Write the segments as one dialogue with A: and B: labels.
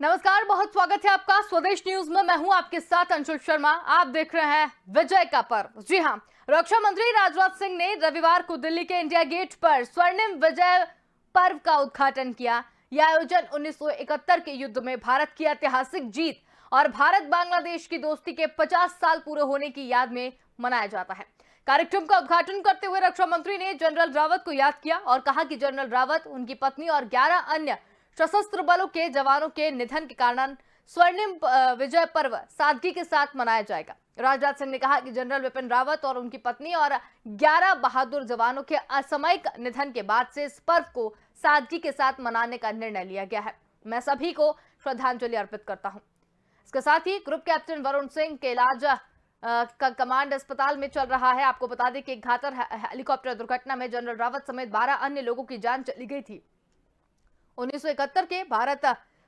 A: नमस्कार, बहुत स्वागत है आपका स्वदेश न्यूज में। मैं हूं आपके साथ अंशुल शर्मा। आप देख रहे हैं विजय का पर्व। जी हां, रक्षा मंत्री राजनाथ सिंह ने रविवार को दिल्ली के इंडिया गेट पर स्वर्णिम विजय पर्व का उद्घाटन किया। यह आयोजन 1971 के युद्ध में भारत की ऐतिहासिक जीत और भारत बांग्लादेश की दोस्ती के 50 साल पूरे होने की याद में मनाया जाता है। कार्यक्रम का उद्घाटन करते हुए रक्षा मंत्री ने जनरल रावत को याद किया और कहा कि जनरल रावत, उनकी पत्नी और 11 अन्य सशस्त्र बलों के जवानों के निधन के कारण स्वर्णिम विजय पर्व सादगी के साथ मनाया जाएगा। राजनाथ सिंह ने कहा कि जनरल विपिन रावत और उनकी पत्नी और 11 बहादुर जवानों के असामयिक निधन के बाद से इस पर्व को सादगी के साथ मनाने का निर्णय लिया गया है। मैं सभी को श्रद्धांजलि अर्पित करता हूं। इसके साथ ही ग्रुप कैप्टन वरुण सिंह के इलाज का कमांड अस्पताल में चल रहा है। आपको बता दें कि एक घातक हेलीकॉप्टर दुर्घटना में जनरल रावत समेत 12 अन्य लोगों की जान चली गई थी। 1971 के भारत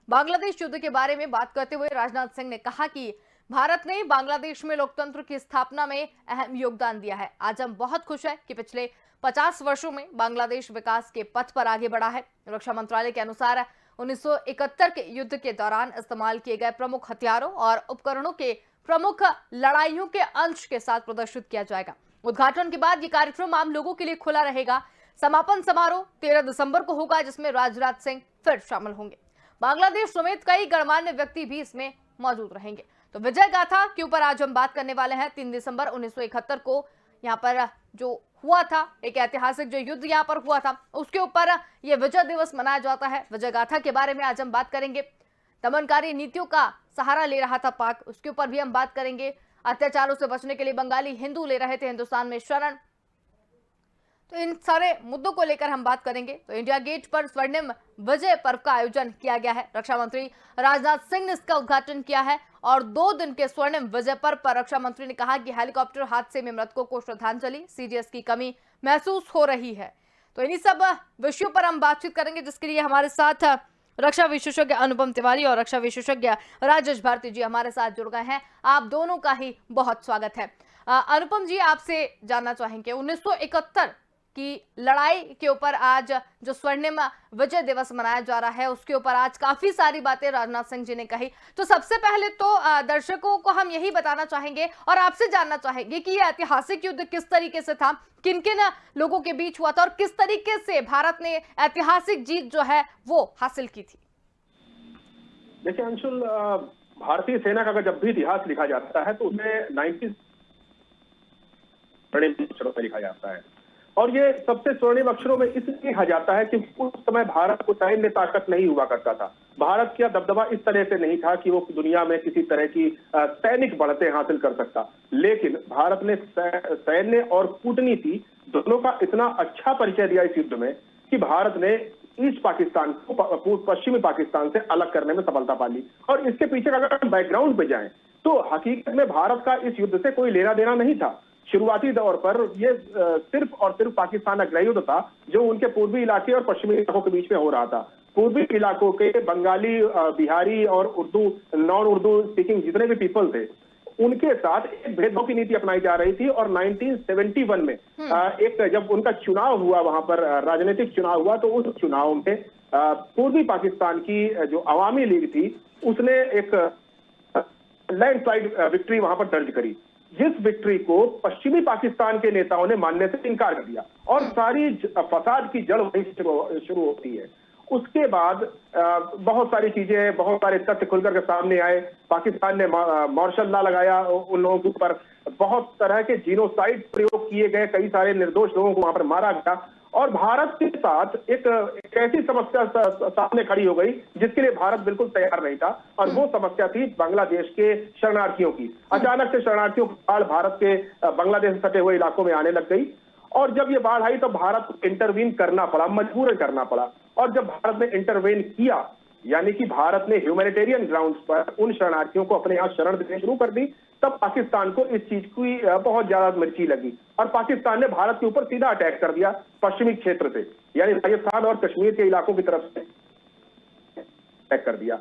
A: बांग्लादेश युद्ध के बारे में बात करते हुए राजनाथ सिंह ने कहा कि भारत ने बांग्लादेश में लोकतंत्र की स्थापना में अहम योगदान दिया है। आज हम बहुत खुश हैं कि पिछले 50 वर्षों में बांग्लादेश विकास के पथ पर आगे बढ़ा है। रक्षा मंत्रालय के अनुसार 1971 के युद्ध के दौरान इस्तेमाल किए गए प्रमुख हथियारों और उपकरणों के प्रमुख लड़ाइयों के अंश के साथ प्रदर्शित किया जाएगा। उद्घाटन के बाद ये कार्यक्रम आम लोगों के लिए खुला रहेगा। समापन समारोह 13 दिसंबर को होगा, जिसमें राजनाथ सिंह फिर शामिल होंगे। बांग्लादेश समेत कई गणमान्य व्यक्ति भी इसमें मौजूद रहेंगे। तो विजय गाथा के ऊपर आज हम बात करने वाले हैं। 3 दिसंबर 1971 को यहाँ पर जो हुआ था, एक ऐतिहासिक जो युद्ध यहाँ पर हुआ था, उसके ऊपर यह विजय दिवस मनाया जाता है। विजय गाथा के बारे में आज हम बात करेंगे। दमनकारी नीतियों का सहारा ले रहा था पाक, उसके ऊपर भी हम बात करेंगे। अत्याचारों से बचने के लिए बंगाली हिंदू ले रहे थे हिंदुस्तान में शरण। तो इन सारे मुद्दों को लेकर हम बात करेंगे। तो इंडिया गेट पर स्वर्णिम विजय पर्व का आयोजन किया गया है। रक्षा मंत्री राजनाथ सिंह ने इसका उद्घाटन किया है और 2 दिन के स्वर्णिम विजय पर्व पर रक्षा मंत्री ने कहा कि हेलीकॉप्टर हादसे में मृतकों को श्रद्धांजलि, सीडीएस की कमी महसूस हो रही है। तो इन्हीं सब विषयों पर हम बातचीत करेंगे, जिसके लिए हमारे साथ रक्षा विशेषज्ञ अनुपम तिवारी और रक्षा विशेषज्ञ राजेश भारती जी हमारे साथ जुड़ गए हैं। आप दोनों का ही बहुत स्वागत है। अनुपम जी, आपसे जानना चाहेंगे 1971 की लड़ाई के ऊपर आज जो स्वर्णिम विजय दिवस मनाया जा रहा है, उसके ऊपर आज काफी सारी बातें राजनाथ सिंह जी ने कही। तो सबसे पहले तो दर्शकों को हम यही बताना चाहेंगे और आपसे जानना चाहेंगे कि यह ऐतिहासिक युद्ध किस तरीके से था, किन किन लोगों के बीच हुआ था और किस तरीके से भारत ने ऐतिहासिक जीत जो है वो हासिल की थी।
B: देखिए अंशुल, भारतीय सेना का अगर जब भी इतिहास लिखा जाता है तो उसमें 90 अक्षरों में लिखा जाता है और ये सबसे स्वर्णिम अक्षरों में इसलिए लिखा जाता है कि उस समय भारत को सैन्य ताकत नहीं हुआ करता था। भारत का दबदबा इस तरह से नहीं था कि वो दुनिया में किसी तरह की सैनिक बढ़तें हासिल कर सकता। लेकिन भारत ने सैन्य और कूटनीति दोनों का इतना अच्छा परिचय दिया इस युद्ध में कि भारत ने ईस्ट पाकिस्तान को पश्चिमी पाकिस्तान से अलग करने में सफलता पा ली। और इसके पीछे अगर हम बैकग्राउंड पे जाएं तो हकीकत में भारत का इस युद्ध से कोई लेना देना नहीं था। शुरुआती दौर पर यह सिर्फ और सिर्फ पाकिस्तान का गृह युद्ध था जो उनके पूर्वी इलाके और पश्चिमी इलाकों के बीच में हो रहा था। पूर्वी इलाकों के बंगाली, बिहारी और उर्दू, नॉन उर्दू स्पीकिंग जितने भी पीपल थे, उनके साथ एक भेदभाव की नीति अपनाई जा रही थी। और 1971 में एक जब उनका चुनाव हुआ, वहां पर राजनीतिक चुनाव हुआ, तो उस चुनाव में पूर्वी पाकिस्तान की जो अवामी लीग थी उसने एक लैंडस्लाइड विक्ट्री वहां पर दर्ज करी, जिस विक्ट्री को पश्चिमी पाकिस्तान के नेताओं ने मानने से इनकार कर दिया और सारी फसाद की जड़ वहीं शुरू होती है। उसके बाद बहुत सारी चीजें, बहुत सारे तथ्य खुलकर के सामने आए। पाकिस्तान ने मार्शल लॉ लगाया उन लोगों के ऊपर, बहुत तरह के जीनोसाइड प्रयोग किए गए, कई सारे निर्दोष लोगों को वहां पर मारा गया और भारत के साथ एक ऐसी समस्या सामने खड़ी हो गई जिसके लिए भारत बिल्कुल तैयार नहीं था और वो समस्या थी बांग्लादेश के शरणार्थियों की। अचानक से शरणार्थियों की बाढ़ भारत के बांग्लादेश से सटे हुए इलाकों में आने लग गई और जब ये बाढ़ आई तो भारत को इंटरवीन करना पड़ा, मजबूरन करना पड़ा। और जब भारत ने इंटरवेन किया, यानी कि भारत ने ह्यूमैनिटेरियन ग्राउंड्स पर उन शरणार्थियों को अपने यहाँ शरण देनी शुरू कर दी, तब पाकिस्तान को इस चीज की बहुत ज्यादा मिर्ची लगी और पाकिस्तान ने भारत के ऊपर सीधा अटैक कर दिया पश्चिमी क्षेत्र से, यानी राजस्थान और कश्मीर के इलाकों की तरफ से अटैक कर दिया।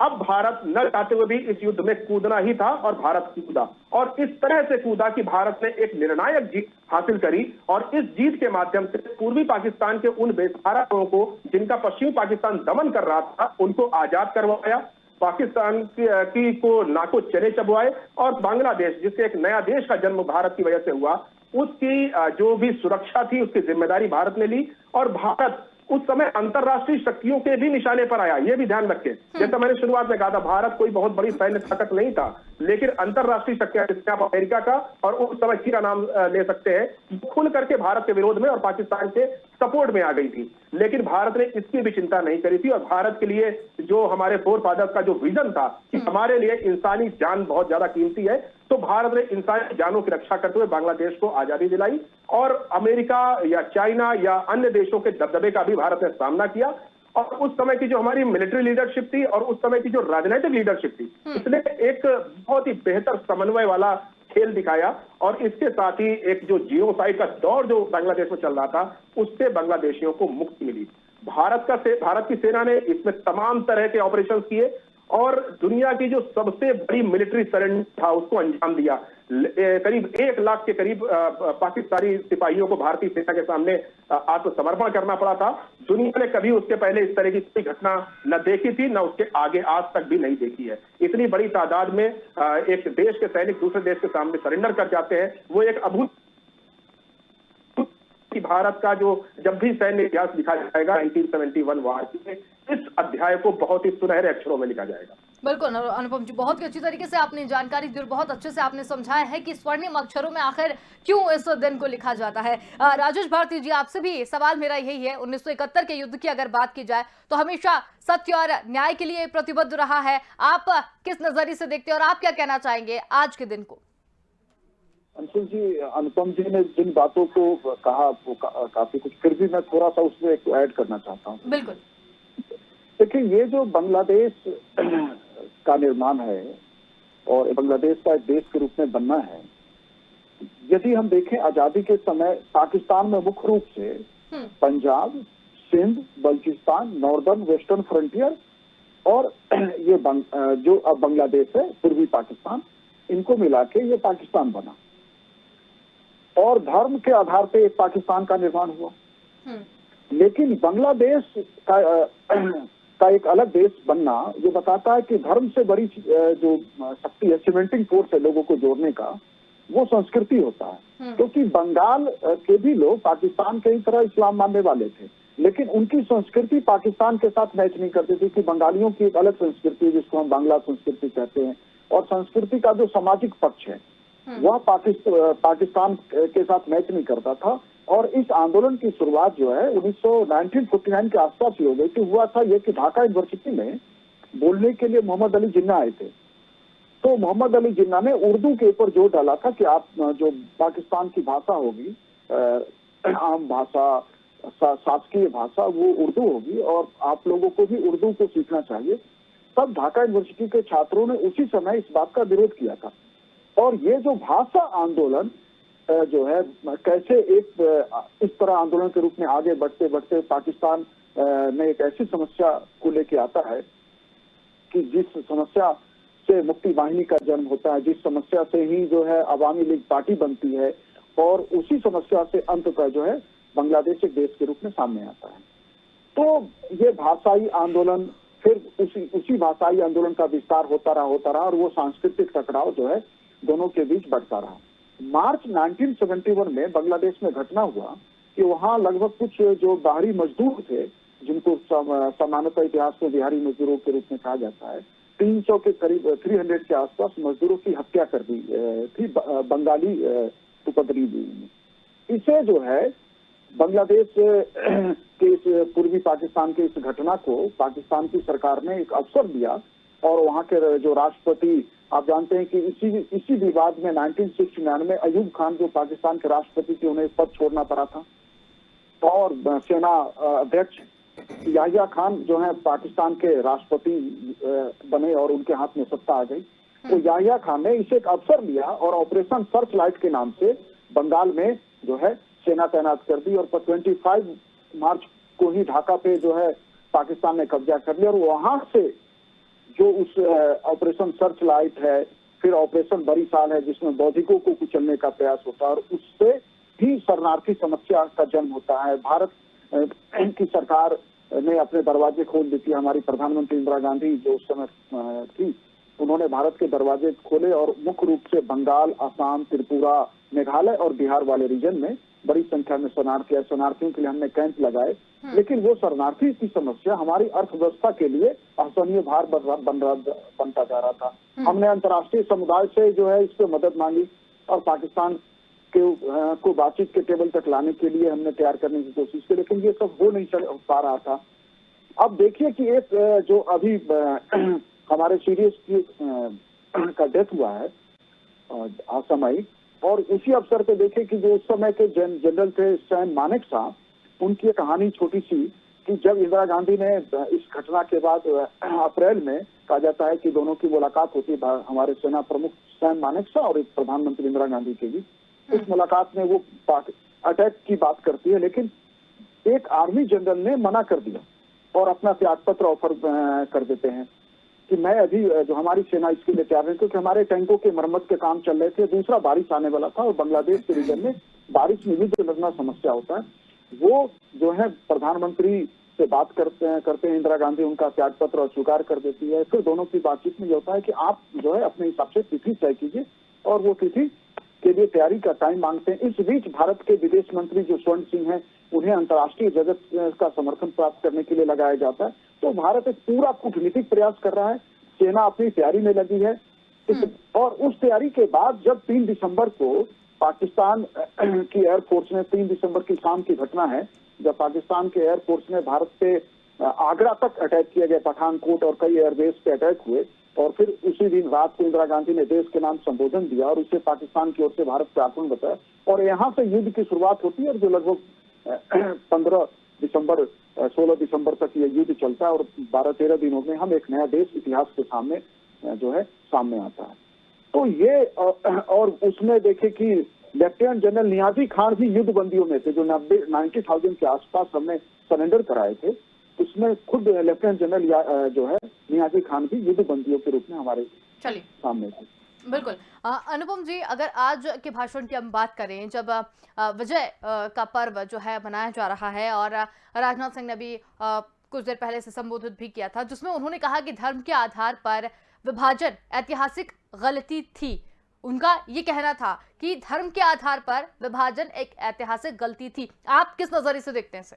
B: अब भारत न चाहते हुए भी इस युद्ध में कूदना ही था और भारत कूदा और इस तरह से कूदा कि भारत ने एक निर्णायक जीत हासिल करी और इस जीत के माध्यम से पूर्वी पाकिस्तान के उन बेसहारा लोगों को जिनका पश्चिमी पाकिस्तान दमन कर रहा था, उनको आजाद करवाया। पाकिस्तान की को नाको चने चबवाए, और बांग्लादेश जिससे एक नया देश का जन्म भारत की वजह से हुआ, उसकी जो भी सुरक्षा थी उसकी जिम्मेदारी भारत ने ली। और भारत उस समय अंतरराष्ट्रीय शक्तियों के भी निशाने पर आया, ये भी ध्यान रखें। जैसा मैंने शुरुआत में कहा था, भारत कोई बहुत बड़ी सैन्य ताकत नहीं था, लेकिन अंतरराष्ट्रीय शक्तियां, जिससे आप अमेरिका का और उस समय चीन का नाम ले सकते हैं, खुल करके भारत के विरोध में और पाकिस्तान के सपोर्ट में आ गई थी। लेकिन भारत ने इसकी भी चिंता नहीं करी थी, और भारत के लिए जो हमारे फोर फादर्स का जो विजन था कि हमारे लिए इंसानी जान बहुत ज्यादा कीमती है, तो भारत ने इंसानी जानों की रक्षा करते हुए बांग्लादेश को आजादी दिलाई। और अमेरिका या चाइना या अन्य देशों के दबदबे का भी भारत ने सामना किया। और उस समय की जो हमारी मिलिट्री लीडरशिप थी और उस समय की जो राजनीतिक लीडरशिप थी, उसने एक बहुत ही बेहतर समन्वय वाला खेल दिखाया। और इसके साथ ही एक जो जिनोसाइड का दौर जो बांग्लादेश में चल रहा था, उससे बांग्लादेशियों को मुक्ति मिली। भारत की सेना ने इसमें तमाम तरह के ऑपरेशन किए और दुनिया की जो सबसे बड़ी मिलिट्री सरेंडर था उसको अंजाम दिया। करीब 1 लाख के करीब पाकिस्तानी सिपाहियों को भारतीय सेना के सामने आत्मसमर्पण करना पड़ा था। दुनिया ने कभी उसके पहले इस तरह की कोई घटना न देखी थी, न उसके आगे आज तक भी नहीं देखी है। इतनी बड़ी तादाद में एक देश के सैनिक दूसरे देश के सामने सरेंडर कर जाते हैं, वो एक अभूत कि भारत का जो जब भी सैन्य इतिहास लिखा जाएगा 1971 वार के, इस अध्याय को बहुत ही सुनहरे अक्षरों में लिखा जाएगा।
A: बिल्कुल अनुपम जी, बहुत ही अच्छी तरीके से आपने जानकारी दी और बहुत अच्छे से आपने समझाया है कि स्वर्णिम अक्षरों में आखिर क्यों इस दिन को लिखा जाता है। राजेश भारती जी, आपसे भी सवाल मेरा यही है, 1971 के युद्ध की अगर बात की जाए तो हमेशा सत्य और न्याय के लिए प्रतिबद्ध रहा है। आप किस नजरिए से देखते हैं और आप क्या कहना चाहेंगे आज के दिन को?
C: अंशुल जी, अनुपम जी ने जिन बातों को कहा वो काफी कुछ, फिर भी मैं थोड़ा सा उसमें एक ऐड करना चाहता हूँ।
A: बिल्कुल।
C: देखिए, ये जो बांग्लादेश का निर्माण है और बांग्लादेश का एक देश के रूप में बनना है, यदि हम देखें आजादी के समय पाकिस्तान में मुख्य रूप से Punjab, Sindh, Balochistan, northern western frontier और ये जो अब बांग्लादेश है, पूर्वी पाकिस्तान, इनको मिला के ये पाकिस्तान बना और धर्म के आधार पे एक पाकिस्तान का निर्माण हुआ। लेकिन बांग्लादेश का एक अलग देश बनना ये बताता है कि धर्म से बड़ी जो शक्ति है, सीमेंटिंग फोर्स है लोगों को जोड़ने का, वो संस्कृति होता है। क्योंकि बंगाल के भी लोग पाकिस्तान के ही तरह इस्लाम मानने वाले थे, लेकिन उनकी संस्कृति पाकिस्तान के साथ मैच नहीं करती थी। कि बंगालियों की एक अलग संस्कृति है जिसको हम बांग्ला संस्कृति कहते हैं, और संस्कृति का जो सामाजिक पक्ष है वह पाकिस्तान के साथ मैच नहीं करता था। और इस आंदोलन की शुरुआत जो है 1949 के आसपास ही हो गई थी। हुआ था ये कि ढाका यूनिवर्सिटी में बोलने के लिए मोहम्मद अली जिन्ना आए थे, तो मोहम्मद अली जिन्ना ने उर्दू के ऊपर जोर डाला था कि आप जो पाकिस्तान की भाषा होगी, आम भाषा, शासकीय भाषा, वो उर्दू होगी और आप लोगों को भी उर्दू को सीखना चाहिए। तब ढाका यूनिवर्सिटी के छात्रों ने उसी समय इस बात का विरोध किया था। और ये जो भाषा आंदोलन जो है कैसे एक इस तरह आंदोलन के रूप में आगे बढ़ते बढ़ते पाकिस्तान में एक ऐसी समस्या को लेके आता है कि जिस समस्या से मुक्ति वाहिनी का जन्म होता है, जिस समस्या से ही जो है अवामी लीग पार्टी बनती है, और उसी समस्या से अंततः जो है बांग्लादेश एक देश के रूप में सामने आता है। तो ये भाषाई आंदोलन, फिर उसी भाषाई आंदोलन का विस्तार होता रहा और वो सांस्कृतिक टकराव जो है दोनों के बीच बढ़ता रहा। मार्च 1971 में बांग्लादेश में घटना हुआ कि वहाँ लगभग कुछ जो बाहरी मजदूर थे, जिनको सामान्यतः इतिहास में बिहारी मजदूरों के रूप में कहा जाता है, 300 के करीब 300 के आसपास मजदूरों की हत्या कर दी थी बंगाली उपद्रवी ने। इसे जो है बांग्लादेश के इस पूर्वी पाकिस्तान के इस घटना को पाकिस्तान की सरकार ने एक अवसर दिया और वहाँ के जो राष्ट्रपति, आप जानते हैं कि इसी विवाद में 1969 में अयूब खान जो पाकिस्तान के राष्ट्रपति थे, उन्हें पद छोड़ना पड़ा था और सेना अध्यक्ष याहिया खान जो है पाकिस्तान के राष्ट्रपति बने और उनके हाथ में सत्ता आ गई। तो याहिया खान ने इसे एक अवसर लिया और ऑपरेशन सर्च लाइट के नाम से बंगाल में जो है सेना तैनात कर दी और 25 मार्च को ही ढाका पे जो है पाकिस्तान ने कब्जा कर लिया। और वहां से जो उस ऑपरेशन सर्च लाइट है, फिर ऑपरेशन बड़ी साल है जिसमें बौद्धिकों को कुचलने का प्रयास होता है, और उससे ही शरणार्थी समस्या का जन्म होता है। भारत की सरकार ने अपने दरवाजे खोल दिए। हमारी प्रधानमंत्री इंदिरा गांधी जो उस समय थी, उन्होंने भारत के दरवाजे खोले और मुख्य रूप से बंगाल, असम, त्रिपुरा, मेघालय और बिहार वाले रीजन में बड़ी संख्या में शरणार्थियों के लिए हमने कैंप लगाए। लेकिन वो शरणार्थी की समस्या हमारी अर्थव्यवस्था के लिए असहनीय भार बनता जा रहा था। हमने अंतर्राष्ट्रीय समुदाय से जो है इस पर मदद मांगी और पाकिस्तान को बातचीत के टेबल तक लाने के लिए हमने तैयार करने की कोशिश की, लेकिन ये सब हो नहीं पा रहा था। अब देखिए कि एक जो अभी हमारे सीरियस का डेथ हुआ है असमई, और उसी अवसर पे देखें कि जो उस समय के जनरल थे सैम मानेकशॉ, उनकी एक कहानी छोटी सी कि जब इंदिरा गांधी ने इस घटना के बाद अप्रैल में कहा जाता है कि दोनों की मुलाकात होती है हमारे सेना प्रमुख सैम मानेकशॉ और एक प्रधानमंत्री इंदिरा गांधी के बीच। उस मुलाकात में वो अटैक की बात करती है, लेकिन एक आर्मी जनरल ने मना कर दिया और अपना त्यागपत्र ऑफर कर देते हैं कि मैं अभी जो हमारी सेना इसके लिए तैयार है, क्योंकि हमारे टैंकों के मरम्मत के काम चल रहे थे। दूसरा बारिश आने वाला था और बांग्लादेश के रीजन में बारिश में युद्ध लगना समस्या होता है। वो जो है प्रधानमंत्री से बात करते हैं इंदिरा गांधी, उनका त्यागपत्र स्वीकार कर देती है। फिर दोनों की बातचीत में ये होता है कि आप जो है अपने हिसाब से तिथि तय कीजिए, और वो तिथि के लिए तैयारी का टाइम मांगते हैं। इस बीच भारत के विदेश मंत्री जो स्वर्ण सिंह हैं, उन्हें अंतर्राष्ट्रीय जगत का समर्थन प्राप्त करने के लिए लगाया जाता है। तो भारत एक पूरा कूटनीतिक प्रयास कर रहा है, सेना अपनी तैयारी में लगी है। और उस तैयारी के बाद जब 3 दिसंबर को पाकिस्तान की एयरफोर्स ने, 3 दिसंबर की शाम की घटना है जब पाकिस्तान के एयरफोर्स ने भारत पे आगरा तक अटैक किया गया, पठानकोट और कई एयरबेस पे अटैक हुए, और फिर उसी दिन रात को इंदिरा गांधी ने देश के नाम संबोधन दिया और उसे पाकिस्तान की ओर से भारत पे आक्रमण बताया, और यहाँ से युद्ध की शुरुआत होती है, और जो लगभग 15 दिसंबर 16 दिसंबर तक ये युद्ध चलता है, और 12-13 दिनों में हम एक नया देश इतिहास के सामने जो है सामने आता है। तो ये और उसमें देखे कि लेफ्टिनेंट जनरल नियाजी खान भी युद्ध बंदियों में थे, जो 90,000 के आसपास हमने सरेंडर कराए थे। उसमें खुद लेफ्टिनेंट जनरल जो है नियाजी खान भी युद्ध बंदियों के रूप में हमारे सामने थे।
A: बिल्कुल। अनुपम जी, अगर आज के भाषण की हम बात करें, जब विजय का पर्व जो है मनाया जा रहा है, और राजनाथ सिंह ने भी कुछ देर पहले से संबोधित भी किया था, जिसमें उन्होंने कहा कि धर्म के आधार पर विभाजन ऐतिहासिक गलती थी। उनका ये कहना था कि धर्म के आधार पर विभाजन एक ऐतिहासिक गलती थी। आप किस नजरिए से देखते हैं इसे?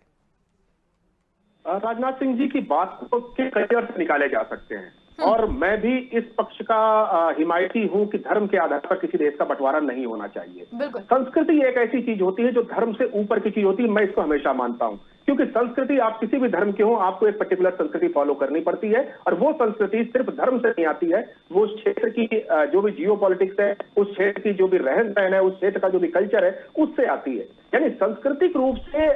B: राजनाथ सिंह जी की बात को कई अर्थ निकाले जा सकते हैं, और मैं भी इस पक्ष का हिमायती हूं कि धर्म के आधार पर किसी देश का बंटवारा नहीं होना चाहिए। संस्कृति एक ऐसी चीज होती है जो धर्म से ऊपर की चीज होती है, मैं इसको हमेशा मानता हूं, क्योंकि संस्कृति आप किसी भी धर्म के हो, आपको एक पर्टिकुलर संस्कृति फॉलो करनी पड़ती है, और वो संस्कृति सिर्फ धर्म से नहीं आती है, वो उस क्षेत्र की जो भी जियो पॉलिटिक्स है, उस क्षेत्र की जो भी रहन सहन है, उस क्षेत्र का जो भी कल्चर है, उससे आती है। यानी सांस्कृतिक रूप से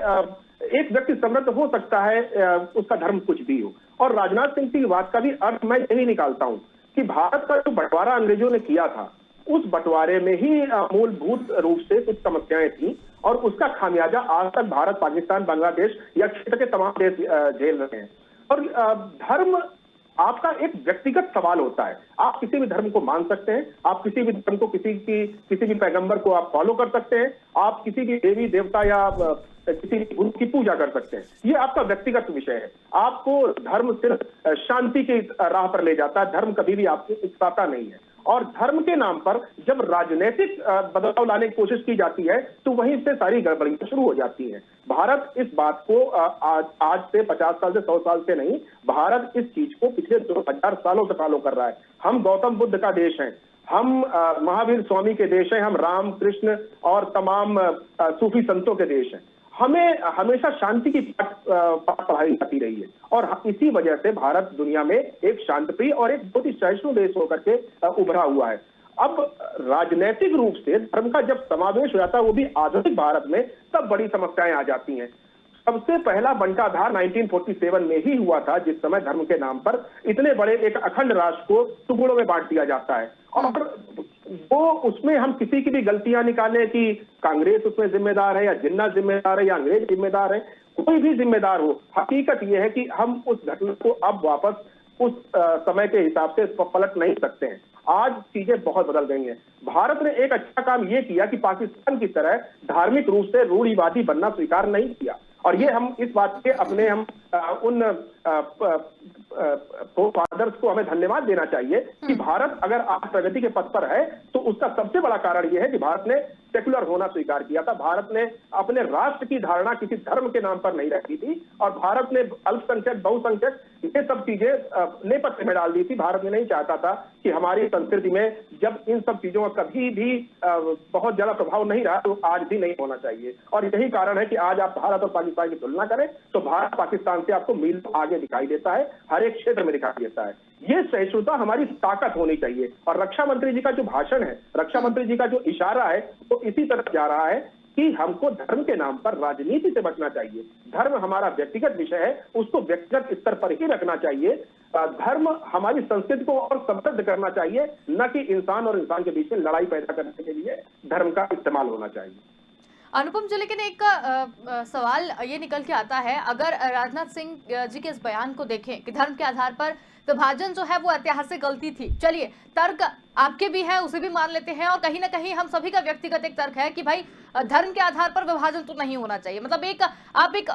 B: एक व्यक्ति समृद्ध हो सकता है, उसका धर्म कुछ भी हो। और राजनाथ सिंह की बात का भी अर्थ मैं यही निकालता हूं कि भारत का जो बंटवारा अंग्रेजों ने किया था, उस बंटवारे में ही मूलभूत रूप से कुछ समस्याएं थी, और उसका खामियाजा आज तक भारत, पाकिस्तान, बांग्लादेश या क्षेत्र के तमाम देश झेल रहे हैं। और धर्म आपका एक व्यक्तिगत सवाल होता है। आप किसी भी धर्म को मान सकते हैं, आप किसी भी धर्म को, किसी भी पैगंबर को आप फॉलो कर सकते हैं, आप किसी भी देवी देवता या किसी भी गुरु की पूजा कर सकते हैं। ये आपका व्यक्तिगत विषय है। आपको धर्म सिर्फ शांति की राह पर ले जाता है, धर्म कभी भी आपको उकसाता नहीं है। और धर्म के नाम पर जब राजनीतिक बदलाव लाने की कोशिश की जाती है, तो वहीं से सारी गड़बड़ियां शुरू हो जाती हैं। भारत इस बात को आज से 50 साल से 100 साल से नहीं, भारत इस चीज को पिछले 2000 सालों से फॉलो कर रहा है। हम गौतम बुद्ध का देश हैं, हम महावीर स्वामी के देश हैं, हम राम कृष्ण और तमाम सूफी संतों के देश हैं। हमें हमेशा शांति की पाठ पढ़ाई जाती रही है, और इसी वजह से भारत दुनिया में एक शांतिप्रिय और एक बहुत ही सहिष्णु देश होकर के उभरा हुआ है। अब राजनीतिक रूप से धर्म का जब समावेश हो जाता है, वो भी आधुनिक भारत में, तब बड़ी समस्याएं आ जाती हैं। सबसे पहला बंटाधार 1947 में ही हुआ था, जिस समय धर्म के नाम पर इतने बड़े एक अखंड राष्ट्र को टुकड़ों में बांट दिया जाता है। और वो उसमें हम किसी की भी गलतियां निकालें कि कांग्रेस उसमें जिम्मेदार है या जिन्ना जिम्मेदार है या अंग्रेज जिम्मेदार है, कोई भी जिम्मेदार हो, हकीकत यह है कि हम उस घटना को अब वापस उस समय के हिसाब से पलट नहीं सकते हैं। आज चीजें बहुत बदल गई हैं। भारत ने एक अच्छा काम यह किया कि पाकिस्तान की तरह धार्मिक रूप से रूढ़िवादी बनना स्वीकार नहीं किया। और ये हम इस बात के अपने हम उन फादर्स को हमें धन्यवाद देना चाहिए कि भारत अगर आज प्रगति के पथ पर है तो उसका सबसे बड़ा कारण यह है कि भारत ने सेकुलर होना स्वीकार किया था। भारत ने अपने राष्ट्र की धारणा किसी धर्म के नाम पर नहीं रखी थी और भारत ने अल्पसंख्यक बहुसंख्यक ये सब चीजें नेपथ्य में डाल दी थी। भारत ने नहीं चाहता था कि हमारी संस्कृति में जब इन सब चीजों का कभी भी बहुत ज्यादा प्रभाव नहीं रहा तो आज भी नहीं होना चाहिए। और यही कारण है कि आज आप भारत और पाकिस्तान की तुलना करें तो भारत पाकिस्तान से आपको मील आगे दिखाई देता है, हर एक क्षेत्र में दिखाई देता है। ये सहिष्णुता हमारी ताकत होनी चाहिए। और रक्षा मंत्री जी का जो भाषण है, रक्षा मंत्री जी का जो इशारा है वो इसी तरफ जा रहा है कि हमको धर्म के नाम पर राजनीति से बचना चाहिए। धर्म हमारा व्यक्तिगत विषय है, उसको व्यक्तिगत स्तर पर ही रखना चाहिए। धर्म हमारी संस्कृति को और समृद्ध करना चाहिए, न कि इंसान और इंसान के बीच में लड़ाई पैदा करने के लिए धर्म का इस्तेमाल होना चाहिए।
A: अनुपम जी, लेकिन एक सवाल ये निकल के आता है, अगर राजनाथ सिंह जी के इस बयान को देखें कि धर्म के आधार पर विभाजन जो है वो ऐतिहासिक गलती थी, चलिए तर्क आपके भी है, उसे भी मान लेते हैं, और कहीं ना कहीं हम सभी का व्यक्तिगत एक तर्क है कि भाई धर्म के आधार पर विभाजन तो नहीं होना चाहिए। मतलब आप एक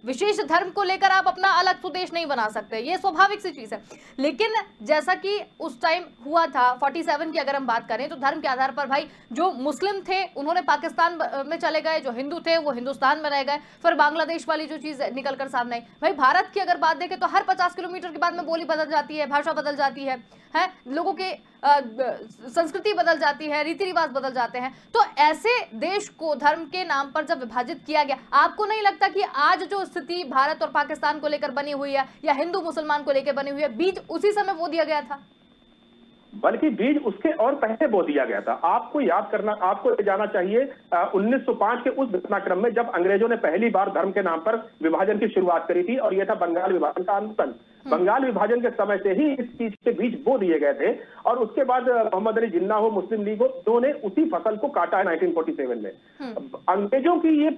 A: विशेष धर्म को लेकर आप अपना अलग स्वदेश नहीं बना सकते, ये स्वाभाविक सी चीज है। लेकिन जैसा कि उस टाइम हुआ था 47 की अगर हम बात करें तो धर्म के आधार पर भाई जो मुस्लिम थे उन्होंने पाकिस्तान में चले गए, जो हिंदू थे वो हिंदुस्तान में रह गए, फिर बांग्लादेश वाली जो चीज निकलकर सामने आई। भाई भारत की अगर बात देखें तो हर 50 किलोमीटर के बाद में बोली बदल जाती है, भाषा बदल जाती है, लोगों के संस्कृति बदल जाती है, रीति रिवाज बदल जाते हैं। तो ऐसे देश को धर्म के नाम पर जब विभाजित किया गया, आपको नहीं लगता कि आज जो स्थिति भारत और पाकिस्तान को लेकर बनी हुई है या हिंदू मुसलमान को लेकर बनी हुई है, बीज उसी समय बो दिया गया था?
B: बल्कि बीज उसके और पहले बो दिया गया था। आपको याद करना, आपको ले जाना चाहिए 1905 के उस घटनाक्रम में जब अंग्रेजों ने पहली बार धर्म के नाम पर विभाजन की शुरुआत करी थी, और यह था बंगाल विभाजन का आंदोलन। बंगाल विभाजन के समय से ही इस चीज के बीज बो दिए गए थे, और उसके बाद मोहम्मद अली जिन्ना हो, मुस्लिम लीग हो, उन्होंने उसी फसल को काटा है 1947 में। अंग्रेजों की ये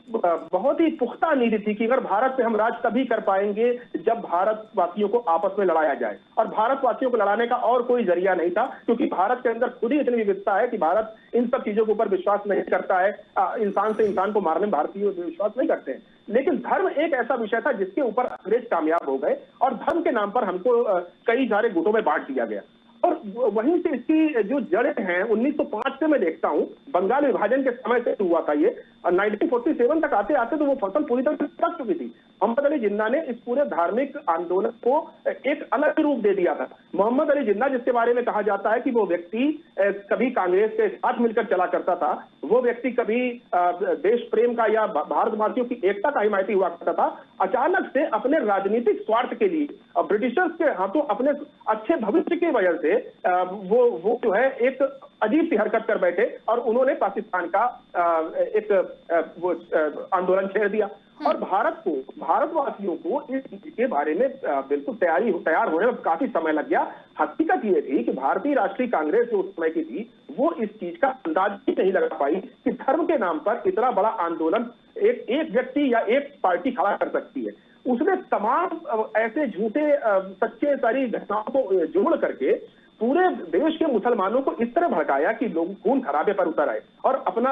B: बहुत ही पुख्ता नीति थी कि अगर भारत पे हम राज तभी कर पाएंगे जब भारतवासियों को आपस में लड़ाया जाए, और भारतवासियों को लड़ाने का और कोई जरिया नहीं था, क्योंकि भारत के अंदर खुद ही इतनी विविधता है कि भारत इन सब चीजों के ऊपर विश्वास नहीं करता है। इंसान से इंसान को मारने में भारतीय विश्वास नहीं करते हैं। लेकिन धर्म एक ऐसा विषय था जिसके ऊपर अंग्रेज कामयाब हो गए, और धर्म के नाम पर हमको कई सारे गुटों में बांट दिया गया। और वहीं से इसकी जो जड़ें हैं 1905 से मैं देखता हूं, बंगाल विभाजन के समय से हुआ था ये, और 1947 तक आते आते तो वो फसल पूरी तरह से पक चुकी थी। मोहम्मद अली जिन्ना ने इस पूरे धार्मिक आंदोलन को एक अलग रूप दे दिया था। मोहम्मद अली जिन्ना, जिसके बारे में कहा जाता है कि वो व्यक्ति कभी कांग्रेस के साथ मिलकर चला करता था, वो व्यक्ति कभी देश प्रेम का या भारतवासियों की एकता का हिमायती हुआ करता था, अचानक से अपने राजनीतिक स्वार्थ के लिए और ब्रिटिशर्स के हाथों अपने अच्छे भविष्य की वजह से वो जो है एक अजीब सी हरकत कर बैठे, और उन्होंने पाकिस्तान का एक आंदोलन छेड़ दिया। और भारतवासियों को इस चीज के बारे में बिल्कुल तैयार होने में काफी समय लग गया। हकीकत ये थी कि भारतीय राष्ट्रीय कांग्रेस जो उस समय की थी, वो इस चीज का अंदाज ही नहीं लगा पाई कि धर्म के नाम पर इतना बड़ा आंदोलन एक व्यक्ति या एक पार्टी खड़ा कर सकती है। उसने तमाम ऐसे झूठे सच्चे सारी घटनाओं को जोड़ करके पूरे देश के मुसलमानों को इस तरह भड़काया कि लोग खून खराबे पर उतर आए और अपना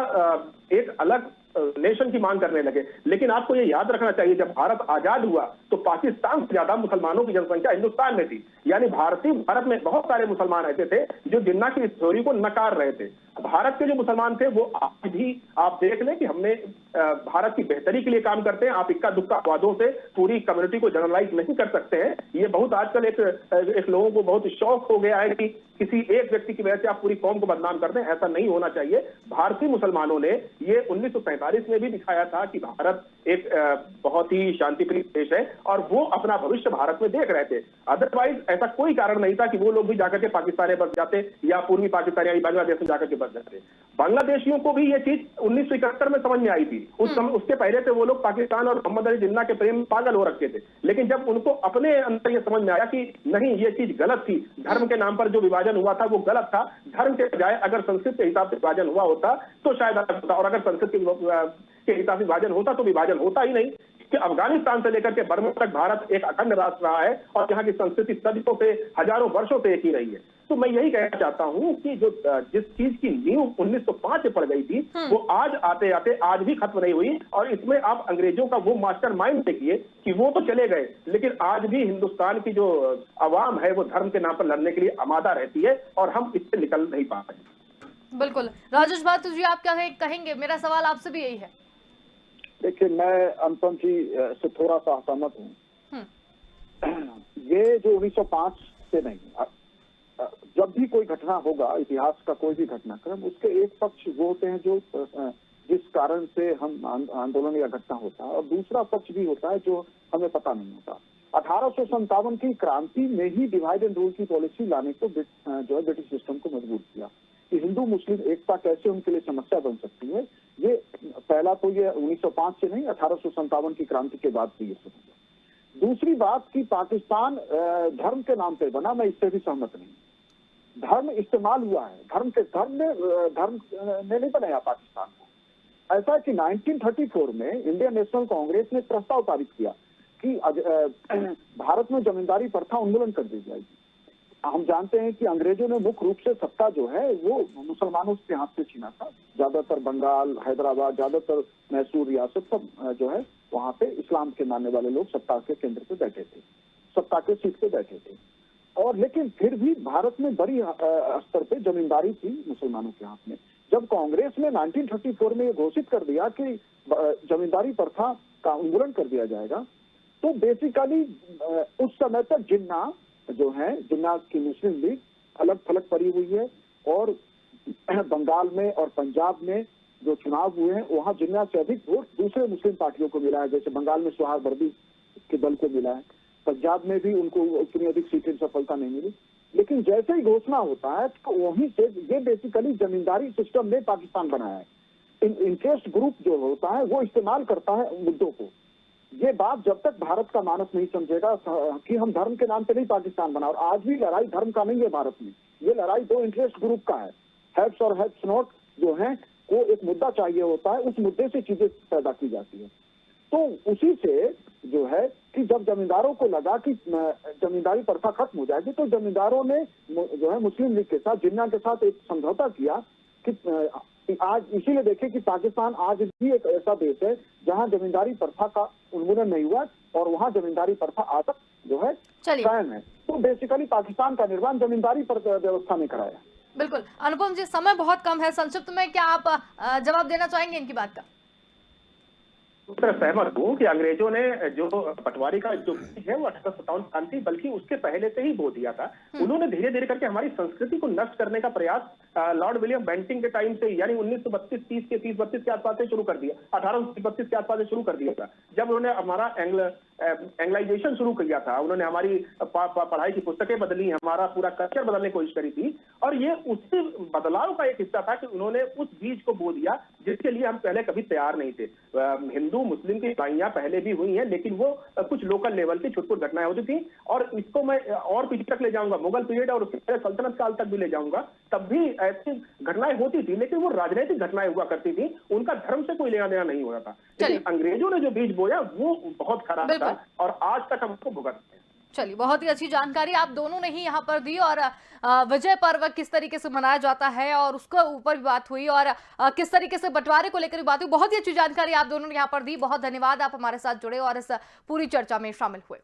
B: एक अलग नेशन की मांग करने लगे। लेकिन आपको ये याद रखना चाहिए, जब भारत आजाद हुआ तो पाकिस्तान से ज्यादा मुसलमानों की जनसंख्या हिंदुस्तान में थी। यानी भारत में बहुत सारे मुसलमान ऐसे थे जो जिन्ना की इस थ्योरी को नकार रहे थे। भारत के जो मुसलमान थे वो आज भी आप देख लें कि हमने भारत की बेहतरी के लिए काम करते हैं। आप इक्का दुक्का वादों से पूरी कम्युनिटी को जनरलाइज नहीं कर सकते हैं। ये बहुत आजकल एक लोगों को बहुत शौक हो गया है कि किसी एक व्यक्ति की वजह से आप पूरी कौम को बदनाम कर दें। ऐसा नहीं होना चाहिए। भारतीय मुसलमानों ने ये 1947 में भी दिखाया था कि भारत एक बहुत ही शांतिप्रिय देश है और वो अपना भविष्य भारत में देख रहे थे। अदरवाइज ऐसा कोई कारण नहीं था कि वो लोग भी जाकर के पाकिस्तान में बस जाते या पूर्वी पाकिस्तान या बांग्लादेश में जाकर के बस जाते। बांग्लादेशियों को भी ये चीज 1971 में समझ में आई थी। उसके पहले से वो लोग पाकिस्तान और मोहम्मद अली जिन्ना के प्रेम में पागल हो रखे थे। लेकिन जब उनको अपने अंदर ये समझ में आया कि नहीं, ये चीज गलत थी, धर्म के नाम पर जो विभाजन हुआ था वो गलत था, धर्म के बजाय अगर संस्कृत के हिसाब से विभाजन हुआ होता तो शायद अलग होता, और अगर संस्कृत के हिसाब से विभाजन होता तो विभाजन होता ही नहीं। कि अफगानिस्तान से लेकर के बर्मा तक भारत एक अखंड राष्ट्र रहा है और यहाँ की संस्कृति सदियों से, हजारों वर्षों से एक ही रही है। तो मैं यही कहना चाहता हूं कि जो जिस चीज की नींव 1905 में पड़ गई थी, वो आज आते आते आज भी खत्म नहीं हुई। और इसमें आप अंग्रेजों का वो मास्टरमाइंड देखिए कि वो तो चले गए, लेकिन आज भी हिंदुस्तान की जो आवाम है वो धर्म के नाम पर लड़ने के लिए आमादा रहती है और हम इससे निकल नहीं पा रहे।
A: बिल्कुल। राजेश भारती जी, आप क्या कहेंगे? मेरा सवाल आपसे भी यही है।
C: देखिए, मैं अनुपम जी से थोड़ा सा असहमत हूँ। ये जो 1905 से नहीं, जब भी कोई घटना होगा, इतिहास का कोई भी घटनाक्रम, उसके एक पक्ष वो होते हैं जो जिस कारण से हम आंदोलन या घटना होता है, और दूसरा पक्ष भी होता है जो हमें पता नहीं होता। 1857 की क्रांति में ही डिवाइड एंड रूल की पॉलिसी लाने को जो है ब्रिटिश सिस्टम को मजबूर किया कि हिंदू मुस्लिम एकता कैसे उनके लिए समस्या बन सकती है। ये पहला तो ये 1905 से नहीं, 1857 की क्रांति के बाद से ये समझा। दूसरी बात कि पाकिस्तान धर्म के नाम पे बना, मैं इससे भी सहमत नहीं। धर्म इस्तेमाल हुआ है, धर्म ने नहीं बनाया पाकिस्तान को। ऐसा कि 1934 में इंडियन नेशनल कांग्रेस ने प्रस्ताव पारित किया कि भारत में जमींदारी प्रथा उन्मूलन कर दी जाएगी। हम जानते हैं कि अंग्रेजों ने मुख्य रूप से सत्ता जो है वो मुसलमानों के हाथ से छीना था। ज्यादातर बंगाल, हैदराबाद, ज्यादातर मैसूर रियासत सब जो है वहां पे इस्लाम के मानने वाले लोग सत्ता के केंद्र पे बैठे थे, सत्ता के सीट पे बैठे थे। और लेकिन फिर भी भारत में बड़ी स्तर पे जमींदारी थी मुसलमानों के हाथ में। जब कांग्रेस ने 1934 में ये घोषित कर दिया कि जमींदारी प्रथा का उन्मूलन कर दिया जाएगा, तो बेसिकली उस समय तक जिन्ना जो है, जिन्ना की मुस्लिम लीग अलग थलग पड़ी हुई है। और बंगाल में और पंजाब में जो चुनाव हुए हैं वहां जिन्ना से अधिक वोट दूसरे मुस्लिम पार्टियों को मिला है। जैसे बंगाल में सोहागवर्दी के दल को मिला है, पंजाब में भी उनको उतनी अधिक सीटें सफलता नहीं मिली। लेकिन जैसे ही घोषणा होता है तो वहीं से ये बेसिकली जमींदारी सिस्टम ने पाकिस्तान बनाया है। इंटरेस्ट ग्रुप जो होता है वो इस्तेमाल करता है मुद्दों को। ये बात जब तक भारत का मानस नहीं समझेगा कि हम धर्म के नाम पे नहीं पाकिस्तान बना। और आज भी लड़ाई धर्म का नहीं है भारत में, ये लड़ाई दो इंटरेस्ट ग्रुप का है। हैव्स और हैव्स नॉट जो है वो एक मुद्दा चाहिए होता है, उस मुद्दे से चीजें पैदा की जाती है। तो उसी से जो है कि जब जमींदारों को लगा कि जमींदारी प्रथा खत्म हो जाएगी, तो जमींदारों ने जो है मुस्लिम लीग के साथ, जिन्ना के साथ एक समझौता किया कि आज इसीलिए देखें कि पाकिस्तान आज भी एक ऐसा देश है जहां जमींदारी प्रथा का उन्मूलन नहीं हुआ और वहां जमींदारी प्रथा आज तक जो है कायम है। तो बेसिकली पाकिस्तान का निर्माण जमींदारी व्यवस्था ने कराया।
A: बिल्कुल। अनुपम जी, समय बहुत कम है, संक्षिप्त में क्या आप जवाब देना चाहेंगे इनकी बात का?
B: उस तरह सहमत हूँ कि अंग्रेजों ने जो पटवारी का जो बीज है वो 1857 क्रांति बल्कि उसके पहले से ही बो दिया था। उन्होंने धीरे धीरे करके हमारी संस्कृति को नष्ट करने का प्रयास लॉर्ड विलियम बेंटिंग के टाइम से, यानी 1932 के आसपास से शुरू कर दिया, 1832 के आसपास से शुरू कर दिया था। जब उन्होंने हमारा एंग्लाइजेशन शुरू किया था, उन्होंने हमारी पढ़ाई की पुस्तकें बदली, हमारा पूरा कल्चर बदलने की कोशिश करी थी। और ये उसी बदलाव का एक हिस्सा था कि उन्होंने उस बीज को बो दिया जिसके लिए हम पहले कभी तैयार नहीं थे। हिंदू मुस्लिम की लड़ाइयां पहले भी हुई हैं, लेकिन वो कुछ लोकल लेवल की छुटपुट घटनाएं होती थी। और इसको मैं और पीछे तक ले जाऊंगा, मुगल पीरियड और उसके पहले सल्तनत काल तक भी ले जाऊंगा। तब भी ऐसी घटनाएं होती थी, लेकिन वो राजनीतिक घटनाएं हुआ करती थी, उनका धर्म से कोई लेना देना नहीं हो रहा था। लेकिन अंग्रेजों ने जो बीज बोया वो बहुत खराब था और आज तक हमको भुगतते हैं।
A: चलिए, बहुत ही अच्छी जानकारी आप दोनों ने ही यहाँ पर दी। और विजय पर्व किस तरीके से मनाया जाता है और उसके ऊपर भी बात हुई, और किस तरीके से बंटवारे को लेकर भी बात हुई। बहुत ही अच्छी जानकारी आप दोनों ने यहाँ पर दी। बहुत धन्यवाद, आप हमारे साथ जुड़े और इस पूरी चर्चा में शामिल हुए।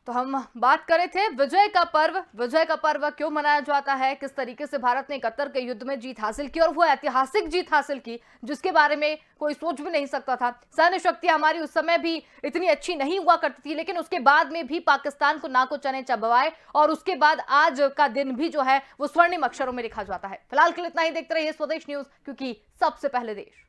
A: तो हम बात कर रहे थे विजय का पर्व क्यों मनाया जाता है, किस तरीके से भारत ने 71 के युद्ध में जीत हासिल की और वो ऐतिहासिक जीत हासिल की जिसके बारे में कोई सोच भी नहीं सकता था। सैन्य शक्ति हमारी उस समय भी इतनी अच्छी नहीं हुआ करती थी, लेकिन उसके बाद में भी पाकिस्तान को नाको चने चबवाए और उसके बाद आज का दिन भी जो है वो स्वर्णिम अक्षरों में लिखा जाता है। फिलहाल के लिए इतना ही। देखते रहिए स्वदेश न्यूज, क्योंकि सबसे पहले देश।